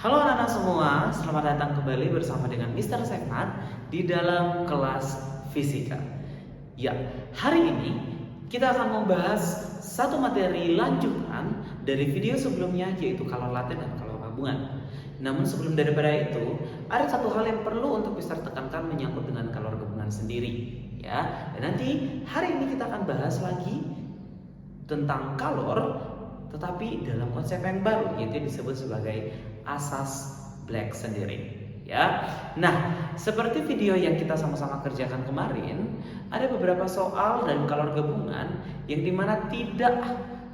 Halo anak-anak semua, selamat datang kembali bersama dengan Mr. Sekmat di dalam kelas fisika. Ya, hari ini kita akan membahas satu materi lanjutan dari video sebelumnya, yaitu kalor laten dan kalor gabungan. Namun sebelum daripada itu, ada satu hal yang perlu untuk Mr. tekankan menyangkut dengan kalor gabungan sendiri. Ya, dan nanti hari ini kita akan bahas lagi tentang kalor, tetapi dalam konsep yang baru, yaitu disebut sebagai asas Black sendiri. Ya, nah seperti video yang kita sama-sama kerjakan kemarin, ada beberapa soal dan kalor gabungan yang dimana tidak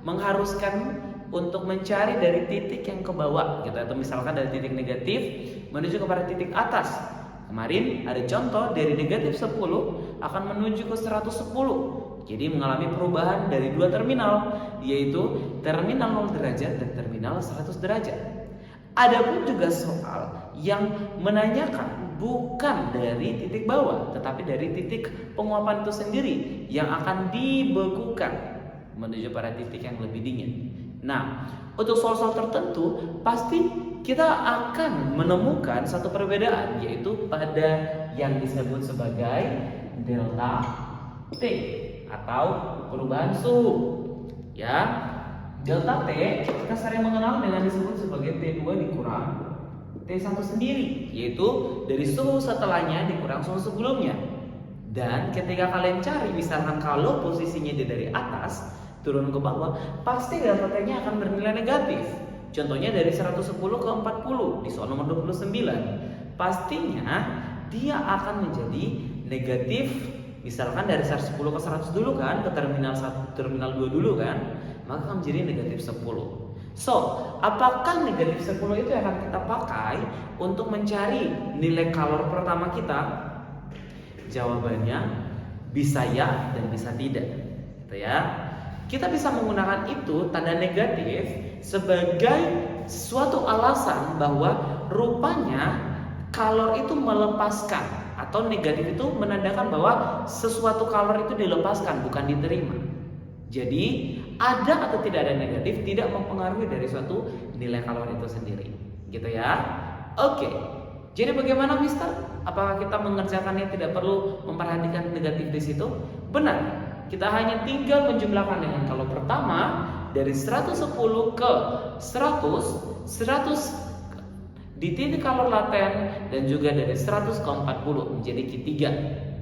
mengharuskan untuk mencari dari titik yang ke bawah, gitu, atau misalkan dari titik negatif menuju kepada titik atas. Kemarin ada contoh dari negatif 10 akan menuju ke 110. Jadi mengalami perubahan dari dua terminal, yaitu terminal 0 derajat dan terminal 100 derajat. Ada pun juga soal yang menanyakan bukan dari titik bawah, tetapi dari titik penguapan itu sendiri yang akan dibekukan menuju pada titik yang lebih dingin. Nah, untuk soal-soal tertentu pasti kita akan menemukan satu perbedaan, yaitu pada yang disebut sebagai delta T atau perubahan suhu. Ya, delta T kita sering mengenal dengan disebut sebagai T2 dikurang T1 sendiri, yaitu dari suhu setelahnya dikurang suhu sebelumnya. Dan ketika kalian cari, misalkan kalau posisinya dia dari atas turun ke bawah, pasti delta T-nya akan bernilai negatif. Contohnya dari 110 ke 40 di soal nomor 29. Pastinya dia akan menjadi negatif. Misalkan dari 110 ke 100 dulu kan, ke terminal 1, terminal 2 dulu kan, maka akan menjadi negatif 10. So, apakah negatif 10 itu akan kita pakai untuk mencari nilai kalor pertama kita? Jawabannya bisa ya dan bisa tidak, gitu ya. Kita bisa menggunakan itu tanda negatif sebagai suatu alasan bahwa rupanya kalor itu melepaskan, atau negatif itu menandakan bahwa sesuatu kalor itu dilepaskan, bukan diterima. Jadi ada atau tidak ada negatif tidak mempengaruhi dari suatu nilai kalor itu sendiri, gitu ya. Oke, jadi bagaimana Mister? Apakah kita mengerjakannya tidak perlu memperhatikan negatif di situ? Benar. Kita hanya tinggal menjumlahkan dengan kalor pertama dari 110 ke 100 di titik kalor laten, dan juga dari 100 ke 40 menjadi Q3.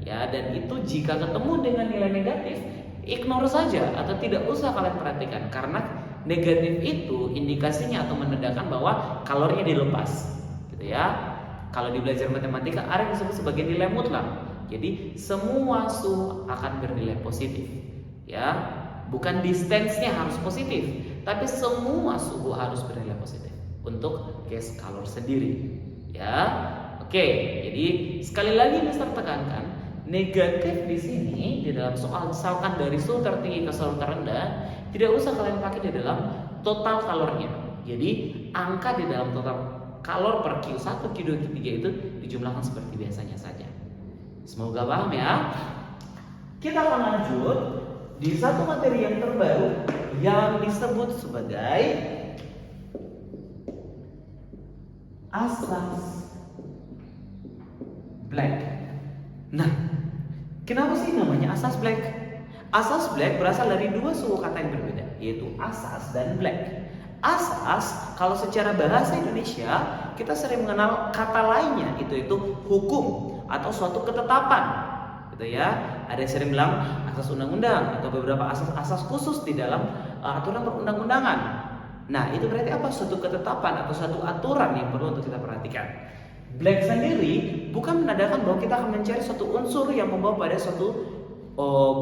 Ya, dan itu jika ketemu dengan nilai negatif, ignore saja atau tidak usah kalian perhatikan, karena negatif itu indikasinya atau menandakan bahwa kalornya dilepas, gitu ya. Kalau di belajar matematika ada yang disebut sebagai nilai mutlak. Jadi semua suhu akan bernilai positif, ya. Bukan distance-nya harus positif, tapi semua suhu harus bernilai positif untuk case kalor sendiri, ya. Oke, jadi sekali lagi Mister tekankan, negatif di sini di dalam soal misalkan dari suhu tertinggi ke suhu terendah tidak usah kalian pakai di dalam total kalornya. Jadi angka di dalam total kalor per Q1, Q2, Q3 itu dijumlahkan seperti biasanya saja. Semoga paham ya. Kita akan lanjut di satu materi yang terbaru yang disebut sebagai asas Black. Nah, kenapa sih namanya asas Black? Asas Black berasal dari dua suku kata yang berbeda, yaitu asas dan Black. Asas kalau secara bahasa Indonesia kita sering mengenal kata lainnya, itu hukum atau suatu ketetapan, gitu ya. Ada yang sering bilang asas undang-undang atau beberapa asas-asas khusus di dalam aturan perundang-undangan. Nah, itu berarti apa? Suatu ketetapan atau suatu aturan yang perlu untuk kita perhatikan. Black sendiri bukan menandakan bahwa kita akan mencari suatu unsur yang membawa pada suatu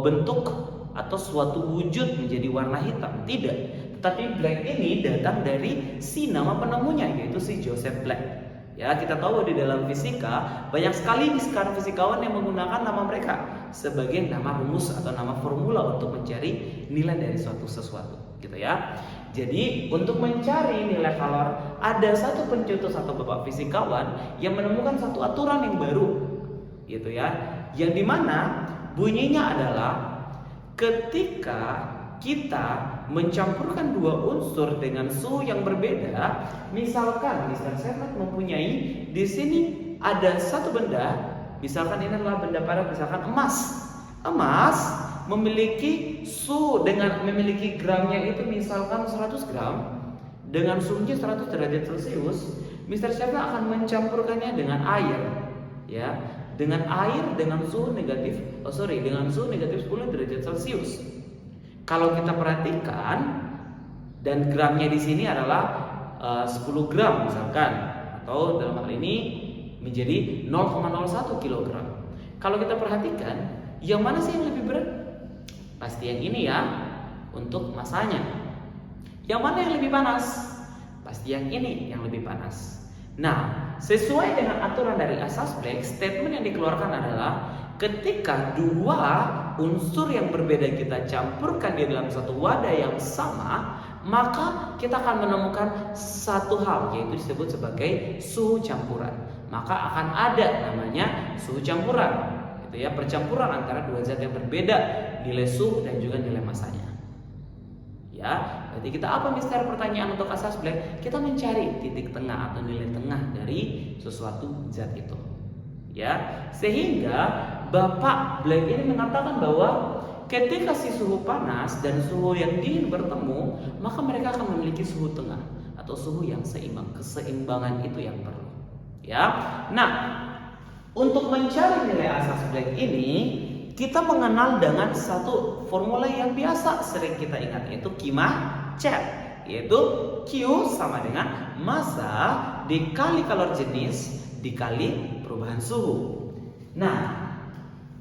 bentuk atau suatu wujud menjadi warna hitam, tidak. Tetapi Black ini datang dari si nama penemunya, yaitu si Joseph Black. Ya, kita tahu di dalam fisika banyak sekali sekarang fisikawan yang menggunakan nama mereka sebagai nama rumus atau nama formula untuk mencari nilai dari suatu sesuatu, gitu ya. Jadi untuk mencari nilai kalor ada satu pencetus atau bapak fisikawan yang menemukan satu aturan yang baru, gitu ya. Yang dimana bunyinya adalah ketika kita mencampurkan dua unsur dengan suhu yang berbeda, misalkan Mr. Sefnat mempunyai di sini ada satu benda, misalkan ini adalah benda padat, misalkan emas. Emas memiliki memiliki gramnya itu misalkan 100 gram dengan suhunya 100 derajat Celcius. Mr. Sefnat akan mencampurkannya dengan air, ya, dengan suhu negatif 10 derajat Celcius. Kalau kita perhatikan, dan gramnya di sini adalah 10 gram misalkan, atau dalam hal ini menjadi 0,01 kilogram. Kalau kita perhatikan, yang mana sih yang lebih berat? Pasti yang ini ya, untuk masanya. Yang mana yang lebih panas? Pasti yang ini yang lebih panas. Nah, sesuai dengan aturan dari asas Black, statement yang dikeluarkan adalah ketika dua unsur yang berbeda kita campurkan di dalam satu wadah yang sama, maka kita akan menemukan satu hal, yaitu disebut sebagai suhu campuran. Maka akan ada namanya suhu campuran, gitu ya, percampuran antara dua zat yang berbeda nilai suhu dan juga nilai masanya. Ya, berarti kita apa mister pertanyaan untuk asas Black? Kita mencari titik tengah atau nilai tengah dari sesuatu zat itu. Ya, sehingga Bapak Black ini mengatakan bahwa ketika si suhu panas dan suhu yang dingin bertemu, maka mereka akan memiliki suhu tengah atau suhu yang seimbang. Keseimbangan itu yang perlu. Ya. Nah, untuk mencari nilai asas Black ini, kita mengenal dengan satu formula yang biasa sering kita ingat, yaitu Kima-Chat, yaitu Q sama dengan massa dikali kalor jenis dikali perubahan suhu. Nah,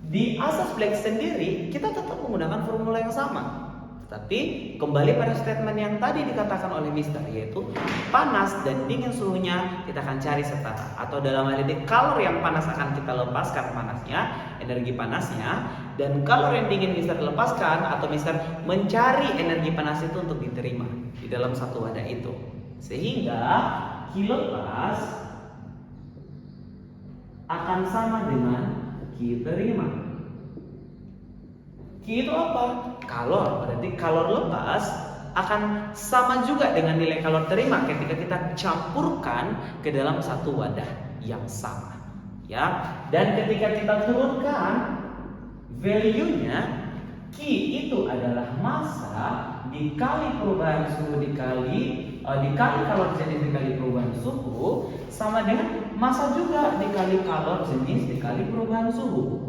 di asas Black sendiri kita tetap menggunakan formula yang sama, tetapi kembali pada statement yang tadi dikatakan oleh Mister, yaitu panas dan dingin suhunya kita akan cari setara, atau dalam hal ini kalor yang panas akan kita lepaskan panasnya, energi panasnya, dan kalor yang dingin Mister lepaskan atau Mister mencari energi panas itu untuk diterima di dalam satu wadah itu, sehingga Q lepas akan sama dengan Q terima. Q itu apa? Kalor. Berarti kalor lepas akan sama juga dengan nilai kalor terima ketika kita campurkan ke dalam satu wadah yang sama. Ya. Dan ketika kita turunkan value-nya, Q itu adalah massa dikali perubahan suhu dikali kalor jenis dikali perubahan suhu sama dengan massa juga dikali kalor jenis dikali perubahan suhu.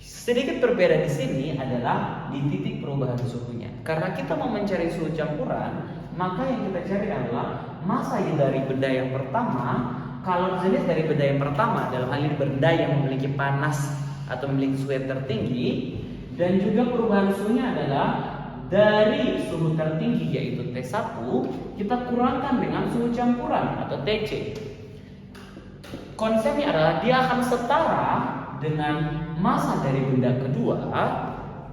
Sedikit berbeda di sini adalah di titik perubahan suhunya. Karena kita mau mencari suhu campuran, maka yang kita cari adalah massa dari benda yang pertama, kalor jenis dari benda yang pertama, dalam hal ini benda yang memiliki panas atau memiliki suhu yang tertinggi, dan juga perubahan suhunya adalah dari suhu tertinggi yaitu T1 kita kurangkan dengan suhu campuran atau TC. Konsepnya adalah dia akan setara dengan massa dari benda kedua,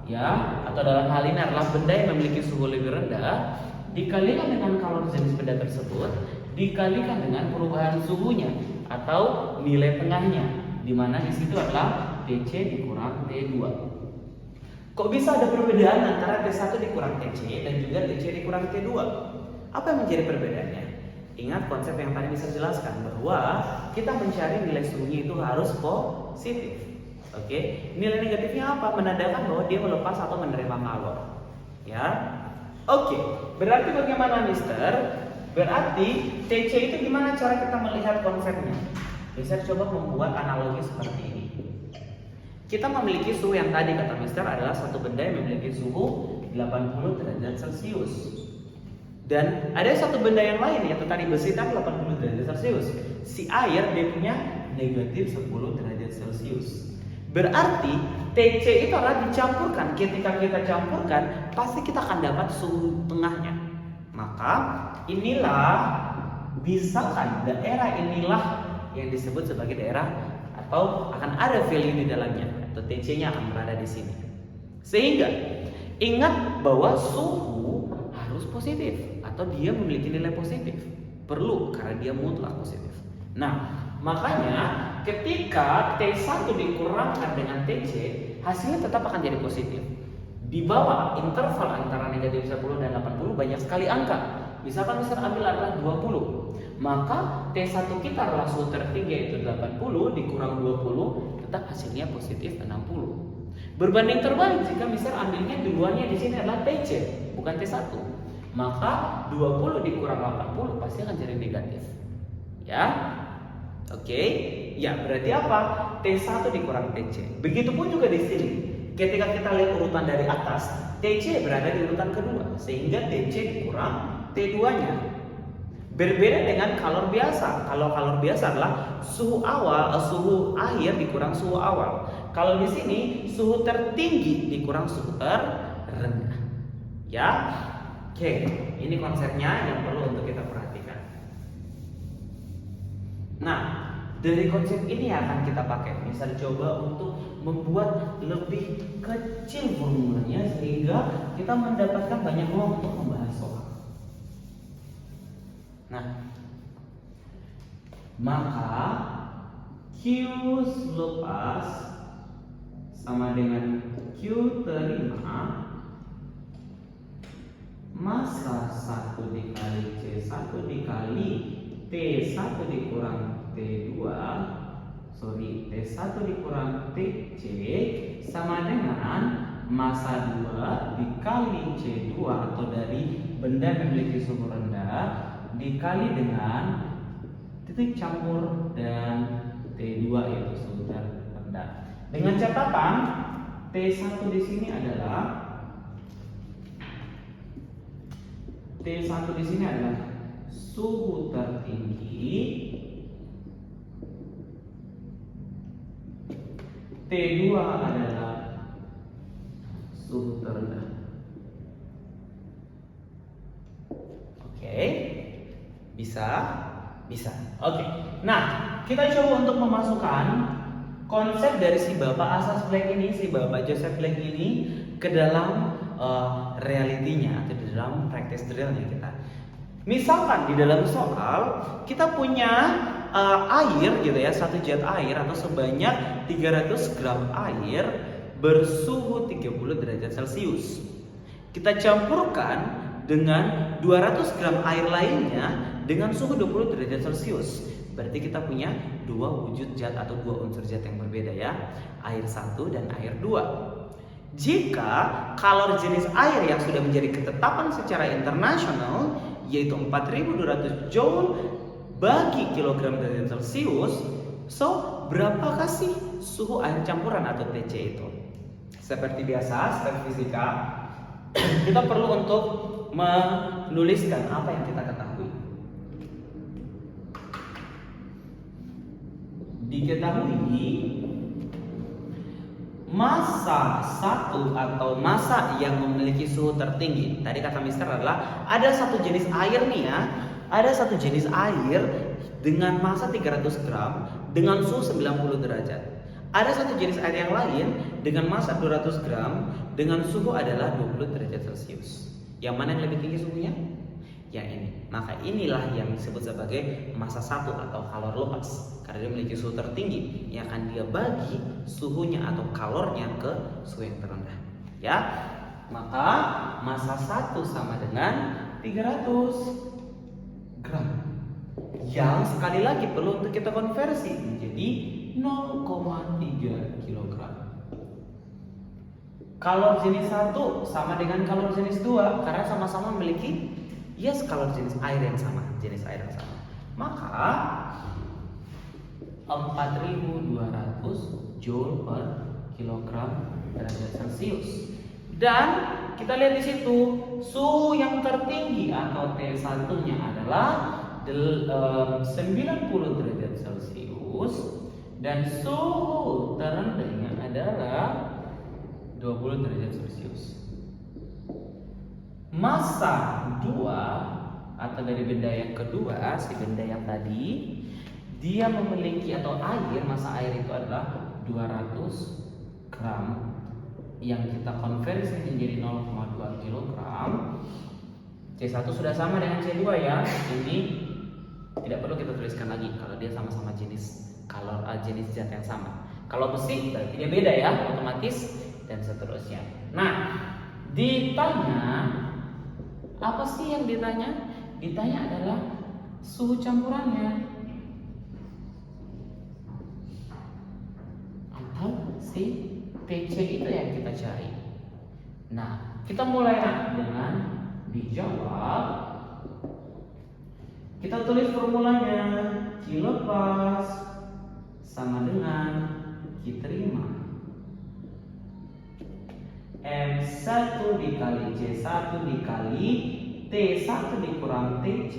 ya, atau dalam hal ini adalah benda yang memiliki suhu lebih rendah dikalikan dengan kalor jenis benda tersebut dikalikan dengan perubahan suhunya atau nilai tengahnya, di mana di situ adalah TC dikurang T2. Kok bisa ada perbedaan antara T1 dikurang TC dan juga TC dikurang T2? Apa yang menjadi perbedaannya? Ingat konsep yang tadi bisa jelaskan bahwa kita mencari nilai suhunya itu harus positif. Oke, nilai negatifnya apa? Menandakan bahwa dia melepas atau menerima kalor. Ya. Oke, berarti bagaimana Mister? Berarti TC itu gimana cara kita melihat konsepnya? Bisa coba membuat analogi seperti ini. Kita memiliki suhu yang tadi kata Mister adalah satu benda yang memiliki suhu 80 derajat Celcius. Dan ada satu benda yang lain yaitu tadi besi tadi 80 derajat Celcius. Si air dia punya negatif 10 derajat Celcius. Berarti TC itu adalah dicampurkan. Ketika kita campurkan, pasti kita akan dapat suhu tengahnya. Maka inilah misalkan daerah inilah yang disebut sebagai daerah atau akan ada value di dalamnya atau TC-nya akan berada di sini. Sehingga ingat bahwa suhu harus positif atau dia memiliki nilai positif. Perlu karena dia mutlak positif. Nah, makanya ketika T1 dikurangkan dengan TC, hasilnya tetap akan jadi positif. Di bawah interval antara negatif 10 dan 80 banyak sekali angka. Misalkan Mister ambil adalah 20. Maka T1 kita adalah suhu tertinggi yaitu 80 dikurang 20, tetap hasilnya positif 60. Berbanding terbalik jika Mister ambilnya duluannya di sini adalah TC, bukan T1. Maka 20 dikurang 80 pasti akan jadi negatif. Ya. Oke. Ya, berarti apa? T1 dikurang TC. Begitupun juga di sini. Ketika kita lihat urutan dari atas, TC berada di urutan kedua, sehingga TC dikurang T2-nya. Berbeda dengan kalor biasa. Kalau kalor biasa adalah suhu akhir dikurang suhu awal. Kalau di sini suhu tertinggi dikurang suhu terendah. Ya. Oke, ini konsepnya yang perlu untuk kita perhatikan. Nah, dari konsep ini akan kita pakai. Misal coba untuk membuat lebih kecil volumenya sehingga kita mendapatkan banyak ruang untuk membahas soal. Nah, maka Q selepas sama dengan Q terima massa 1 dikali C1 dikali T1 dikurang T2 T1 dikurang TC sama dengan massa 2 dikali C2 atau dari benda yang memiliki suhu rendah dikali dengan titik campur dan T2 yaitu suhu terendah. Dengan catatan T1 di sini adalah suhu tertinggi, T2 adalah suhu terendah. Oke. Bisa. Oke. Nah, kita coba untuk memasukkan konsep dari si Bapak Asas Black ini, si Bapak Joseph Black ini ke dalam realitinya atau di dalam practice drillnya kita. Misalkan di dalam soal kita punya air gitu ya, satu jet air atau sebanyak 300 gram air bersuhu 30 derajat Celcius. Kita campurkan dengan 200 gram air lainnya dengan suhu 20 derajat Celcius. Berarti kita punya dua wujud zat atau dua unsur zat yang berbeda ya, air 1 dan air 2. Jika kalor jenis air yang sudah menjadi ketetapan secara internasional yaitu 4200 Joule bagi kilogram derajat Celcius, so berapakah sih suhu air campuran atau TC itu? Seperti biasa, step fisika, kita perlu untuk menuliskan apa yang kita ketahui. Diketahui massa 1 atau massa yang memiliki suhu tertinggi. Tadi kata Mister adalah ada satu jenis air nih ya. Ada satu jenis air dengan massa 300 gram dengan suhu 90 derajat. Ada satu jenis air yang lain dengan massa 200 gram dengan suhu adalah 20 derajat Celcius. Yang mana yang lebih tinggi suhunya? Yang ini. Maka inilah yang disebut sebagai massa 1 atau kalor lepas. Karena dia memiliki suhu tertinggi yang akan dia bagi suhunya atau kalornya ke suhu yang terendah. Ya. Maka massa 1 sama dengan 300 gram. Yang sekali lagi perlu untuk kita konversi menjadi 0,3 kg. Kalor jenis 1 sama dengan kalor jenis 2 karena sama-sama memiliki kalor jenis air yang sama, Maka 4200 Joule per kilogram derajat Celcius. Dan kita lihat di situ suhu yang tertinggi atau T1-nya adalah 90 derajat Celcius dan suhu terendahnya adalah 20 derajat Celcius. Massa 2 atau dari benda yang kedua, si benda yang tadi, dia memiliki atau massa air itu adalah 200 gram yang kita konversi menjadi 0,2 kg. C1 sudah sama dengan C2 ya. Ini tidak perlu kita tuliskan lagi kalau dia sama-sama jenis kalor jenis zat yang sama. Kalau besi berarti dia beda ya, otomatis dan seterusnya. Nah, Ditanya, apa sih yang ditanya? Ditanya adalah suhu campurannya atau si TC itu yang kita cari. Nah, kita mulai dengan dijawab. Kita tulis formulanya. Q lepas sama dengan Q terima. M1 dikali C1 dikali T1 dikurang TC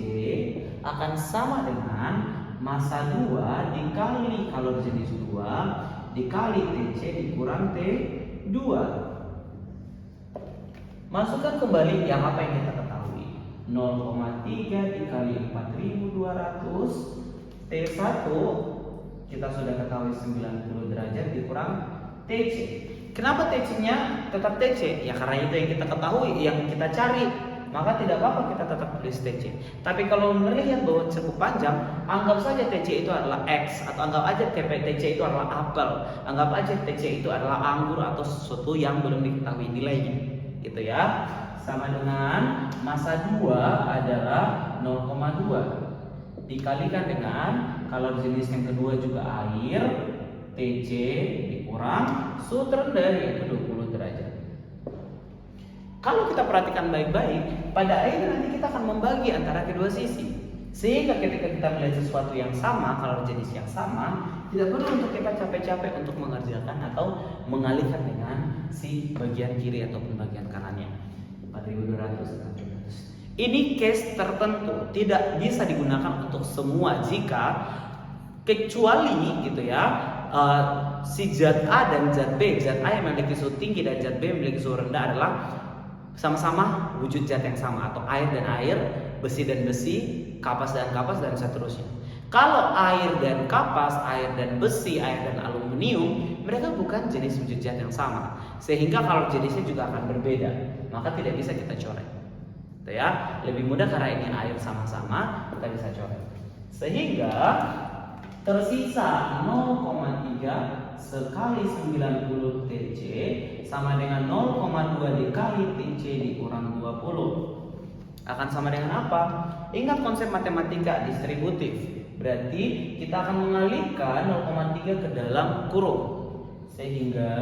akan sama dengan massa 2 dikali kalor jenis 2 dikali TC dikurang T2. Masukkan kembali yang apa yang kita ketahui. 0,3 dikali 4200 T1 kita sudah ketahui 90 derajat dikurang TC. Kenapa TC-nya tetap TC? Ya karena itu yang kita ketahui, yang kita cari. Maka tidak apa-apa kita tetap tulis TC. Tapi kalau melihat bahwa cukup panjang, anggap saja TC itu adalah X, atau anggap aja TC itu adalah apel, anggap aja TC itu adalah anggur atau sesuatu yang belum diketahui nilainya, gitu ya. Sama dengan massa 2 adalah 0,2 dikalikan dengan kalor jenis yang kedua juga air, TC dikurang suhu terendah yaitu 20 derajat. Kalau kita perhatikan baik-baik, pada akhirnya nanti kita akan membagi antara kedua sisi. Sehingga ketika kita melihat sesuatu yang sama, kalor jenis yang sama, tidak perlu untuk kita capek-capek untuk mengerjakan atau mengalihkan dengan si bagian kiri ataupun bagian kanannya. 4200. Ini case tertentu, tidak bisa digunakan untuk semua jika kecuali gitu ya, si zat A dan zat B, zat A yang memiliki suhu tinggi dan zat B yang memiliki suhu rendah adalah sama-sama wujud zat yang sama, atau air dan air, besi dan besi, kapas dan kapas, dan seterusnya. Kalau air dan kapas, air dan besi, air dan aluminium, mereka bukan jenis wujud zat yang sama, sehingga kalau jenisnya juga akan berbeda, maka tidak bisa kita coret. Gitu ya, lebih mudah karena ini air sama-sama, kita bisa coret. Sehingga tersisa 0,3 sekali 90 TC sama dengan 0,2 dikali TC dikurang 20. Akan sama dengan apa? Ingat konsep matematika distributif. Berarti kita akan mengalihkan 0,3 ke dalam kurung. Sehingga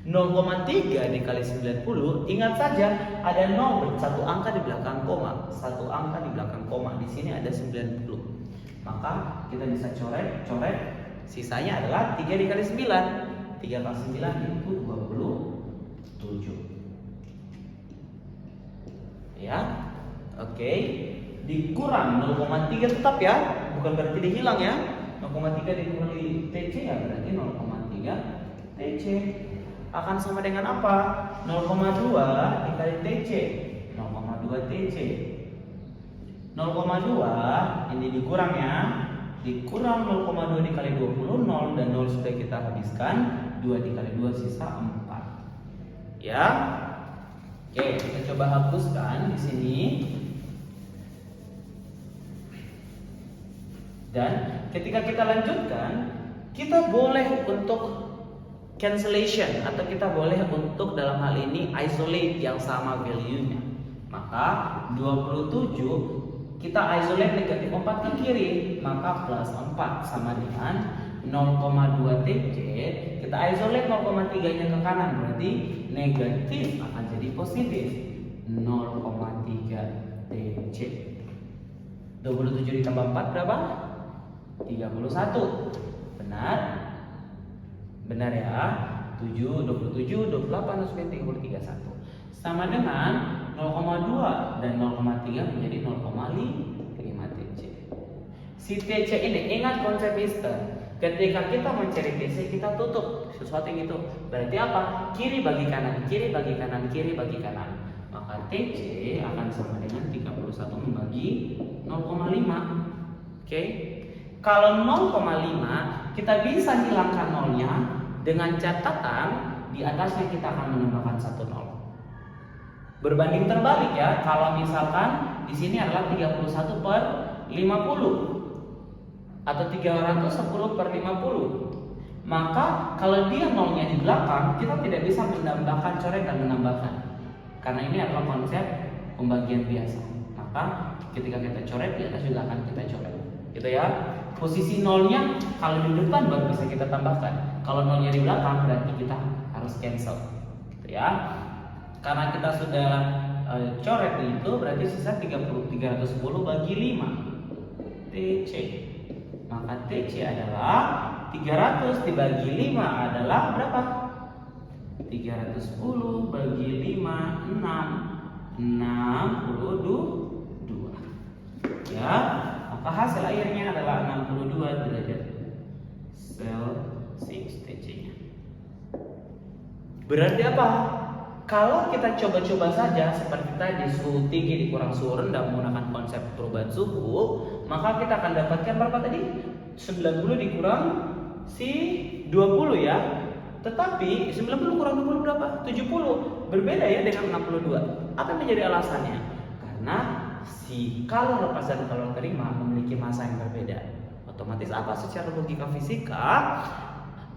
0,3 dikali 90, ingat saja ada 0, satu angka di belakang koma, satu angka di belakang koma. Di sini ada 90. Maka kita bisa coret, sisanya adalah 3 dikali 9. 3 kali 9 itu 27. Ya. Oke. Dikurang 0,3 tetap ya, bukan berarti dihilang ya. 0,3 dikali TC ya berarti 0,3 TC. Akan sama dengan apa? 0,2 dikali TC, 0,2 TC. 0,2 ini dikurang ya, dikurang 0,2 dikali 20, 0 dan 0 sudah kita habiskan, 2 dikali 2 sisa 4. Ya. Oke, kita coba hapuskan di sini. Dan ketika kita lanjutkan, kita boleh untuk cancellation atau kita boleh untuk dalam hal ini isolate yang sama value-nya. Maka 27 kita isolate negatif 4 ke kiri, maka plus 4 sama dengan 0,2 TC. Kita isolate 0,3 nya ke kanan, berarti negatif akan jadi positif 0,3 TC. 27 ditambah 4 berapa? 31. Benar? Benar ya. 7, 27, 28, 29, 30, 31. Sama dengan 0,2 dan 0,3 menjadi 0,5 TC. Si TC ini ingat konsep Easter. Ketika kita mencari TC, kita tutup sesuatu yang itu. Berarti apa? Kiri bagi kanan, kiri bagi kanan, kiri bagi kanan. Maka TC akan sama dengan 31 membagi 0,5. Oke? Kalau 0,5 kita bisa hilangkan nolnya dengan catatan di atasnya kita akan menambahkan 1 nol. Berbanding terbalik ya, kalau misalkan di sini adalah 31 per 50 atau 310 per 50. Maka kalau dia nolnya di belakang, kita tidak bisa menambahkan coret dan menambahkan. Karena ini adalah konsep pembagian biasa. Maka ketika kita coret, di atas juga akan kita coret. Gitu ya. Posisi nolnya kalau di depan baru bisa kita tambahkan. Kalau nolnya di belakang berarti kita harus cancel. Gitu ya. Karena kita sudah coret itu berarti sisa 310 bagi 5 TC. Maka TC adalah 300 dibagi 5 adalah berapa? 310 bagi 5 62. Ya, maka hasil akhirnya adalah 62 derajat Celcius TC-nya. Berarti apa? Kalau kita coba-coba saja seperti tadi, suhu tinggi dikurang suhu rendah menggunakan konsep perubahan suhu, maka kita akan dapatkan berapa tadi? 90 dikurang si 20 ya. Tetapi 90 kurang 20 berapa? 70. Berbeda ya dengan 62. Apa yang menjadi alasannya? Karena si kalor lepas dan kalor terima memiliki massa yang berbeda. Otomatis apa? Secara logika fisika,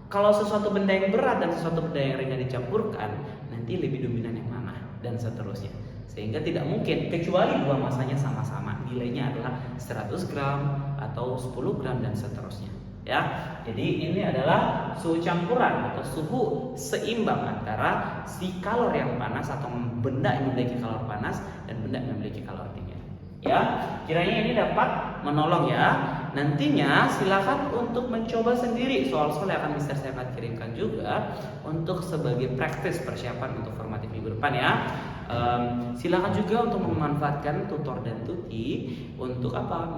kalau sesuatu benda yang berat dan sesuatu benda yang ringan dicampurkan, nanti lebih dominan yang mana dan seterusnya. Sehingga tidak mungkin kecuali dua masanya sama-sama, nilainya adalah 100 gram atau 10 gram dan seterusnya. Ya, jadi ini adalah suhu campuran atau suhu seimbang antara si kalor yang panas atau benda yang memiliki kalor panas dan benda yang memiliki kalor dingin. Ya, kiranya ini dapat menolong ya. Nantinya silakan untuk mencoba sendiri soal-soal yang akan Mister saya akan kirimkan juga untuk sebagai praktis persiapan untuk formatif minggu depan ya. Silakan juga untuk memanfaatkan tutor dan tuti untuk apa?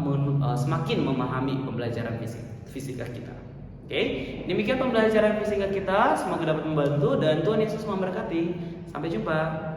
Semakin memahami pembelajaran fisika kita. Oke, demikian pembelajaran fisika kita. Semoga dapat membantu dan Tuhan Yesus memberkati. Sampai jumpa.